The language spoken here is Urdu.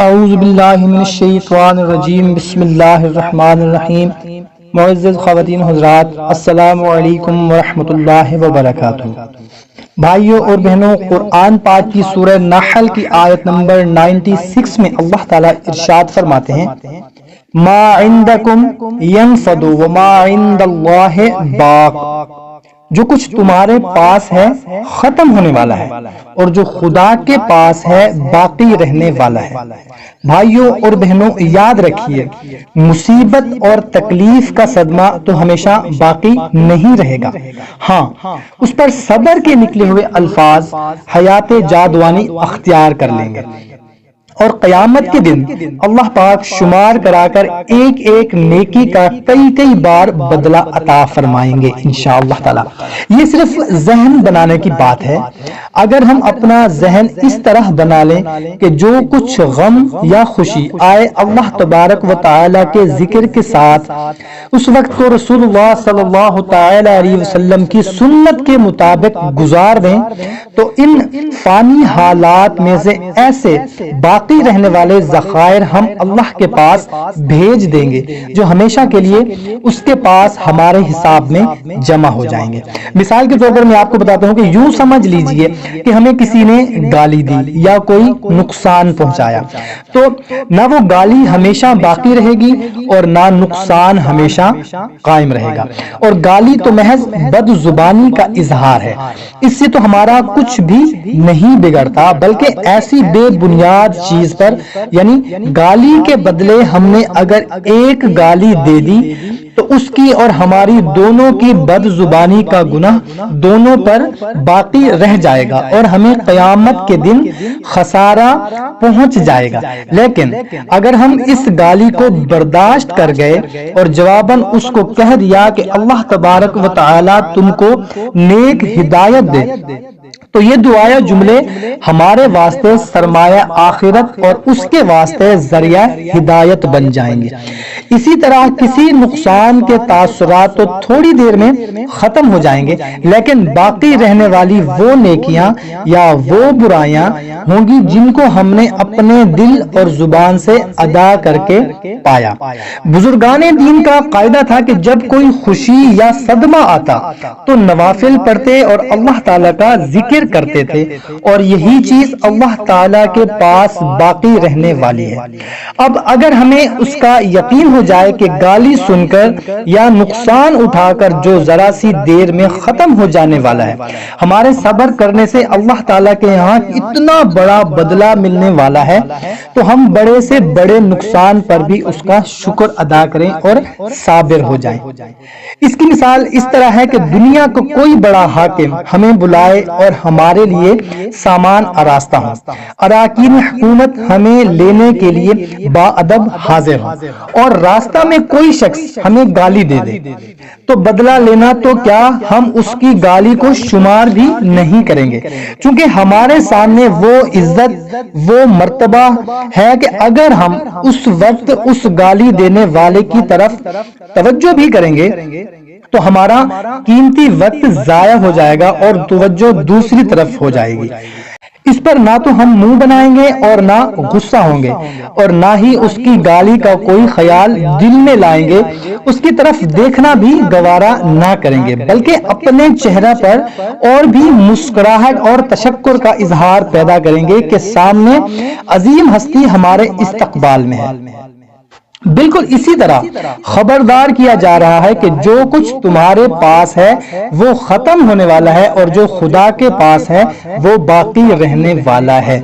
اعوذ باللہ من الشیطان الرجیم، بسم اللہ الرحمن الرحیم۔ معزز خواتین حضرات، السلام علیکم ورحمۃ اللہ وبرکاتہ۔ بھائیوں اور بہنوں، قرآن پاک کی سورہ نحل کی آیت نمبر 96 میں اللہ تعالیٰ ارشاد فرماتے ہیں، ما عندکم ینفد وما عند اللہ باق، جو کچھ تمہارے پاس ہے ختم ہونے والا ہے اور جو خدا کے پاس ہے باقی رہنے والا ہے۔ بھائیوں اور بہنوں، یاد رکھیے، مصیبت اور تکلیف کا صدمہ تو ہمیشہ باقی نہیں رہے گا، ہاں اس پر صبر کے نکلے ہوئے الفاظ حیات جاودانی اختیار کر لیں گے، اور قیامت کے دن اللہ پاک شمار کرا کر ایک ایک نیکی کا کئی بار بدلہ عطا فرمائیں گے انشاءاللہ تعالی۔ یہ صرف ذہن بنانے کی بات ہے۔ اگر ہم اپنا ذہن اس طرح بنا لیں کہ جو کچھ غم یا خوشی آئے اللہ تبارک و تعالی کے ذکر کے ساتھ اس وقت کو رسول اللہ صلی اللہ تعالی علیہ وسلم کی سنت کے مطابق گزار دیں، تو ان فانی حالات میں سے ایسے باقی رہنے والے ذخائر ہم اللہ کے پاس بھیج دیں گے جو ہمیشہ کے لیے اس کے پاس ہمارے حساب میں جمع ہو جائیں گے۔ مثال کے طور پر میں آپ کو بتاتا ہوں کہ یوں سمجھ لیجئے کہ ہمیں کسی نے گالی دی یا کوئی نقصان پہنچایا، تو نہ وہ گالی ہمیشہ باقی رہے گی اور نہ نقصان ہمیشہ قائم رہے گا، اور گالی تو محض بد زبانی کا اظہار ہے، اس سے تو ہمارا کچھ بھی نہیں بگڑتا، بلکہ ایسی بے بنیاد چیز پر، یعنی گالی کے بدلے ہم نے اگر ایک گالی دے دی تو اس کی اور ہماری دونوں کی بد زبانی کا گناہ دونوں پر باقی رہ جائے گا اور ہمیں قیامت کے دن خسارہ پہنچ جائے گا۔ لیکن اگر ہم اس گالی کو برداشت کر گئے اور جواباً اس کو کہہ دیا کہ اللہ تبارک و تعالی تم کو نیک ہدایت دے، تو یہ دعایا جملے ہمارے واسطے سرمایہ آخرت اور اس کے واسطے ذریعہ ہدایت بن جائیں گے۔ اسی طرح کسی نقصان کے تاثرات تو تھوڑی دیر میں ختم ہو جائیں گے، لیکن باقی رہنے والی وہ نیکیاں یا وہ برائیاں ہوں گی جن کو ہم نے اپنے دل اور زبان سے ادا کر کے پایا۔ بزرگان دین کا قاعدہ تھا کہ جب کوئی خوشی یا صدمہ آتا تو نوافل پڑھتے اور اللہ تعالیٰ کا ذکر کرتے تھے، اور یہی چیز اللہ تعالیٰ کے پاس باقی رہنے والی ہے۔ اب اگر ہمیں اس کا یقین ہو جائے کہ گالی سن کر یا نقصان اٹھا کر جو ذرا سی دیر میں ختم ہو جانے والا ہے، ہمارے صبر کرنے سے اللہ تعالیٰ کے یہاں اتنا بڑا بدلہ ملنے والا ہے، تو ہم بڑے سے بڑے نقصان پر بھی اس کا شکر ادا کریں اور صابر ہو جائیں۔ اس کی مثال اس طرح ہے کہ دنیا کو کوئی بڑا حاکم ہمیں بلائے اور ہمارے لیے سامان آراستہ ہو، اراکین حکومت ہمیں لینے کے لیے باادب حاضر ہو، اور راستہ میں کوئی شخص ہمیں گالی دے دے تو بدلہ لینا تو کیا ہم اس کی گالی کو شمار بھی نہیں کریں گے، چونکہ ہمارے سامنے وہ عزت، وہ مرتبہ ہے کہ اگر ہم اس وقت اس گالی دینے والے کی طرف توجہ بھی کریں گے تو ہمارا قیمتی وقت ضائع ہو جائے گا اور توجہ دوسری طرف ہو جائے گی۔ اس پر نہ تو ہم منہ بنائیں گے اور نہ غصہ ہوں گے، اور نہ ہی اس کی گالی کا کوئی خیال دل میں لائیں گے، اس کی طرف دیکھنا بھی گوارا نہ کریں گے، بلکہ اپنے چہرہ پر اور بھی مسکراہٹ اور تشکر کا اظہار پیدا کریں گے کہ سامنے عظیم ہستی ہمارے استقبال میں ہے۔ بالکل اسی طرح خبردار کیا جا رہا ہے کہ جو کچھ تمہارے پاس ہے وہ ختم ہونے والا ہے اور جو خدا کے پاس ہے وہ باقی رہنے والا ہے۔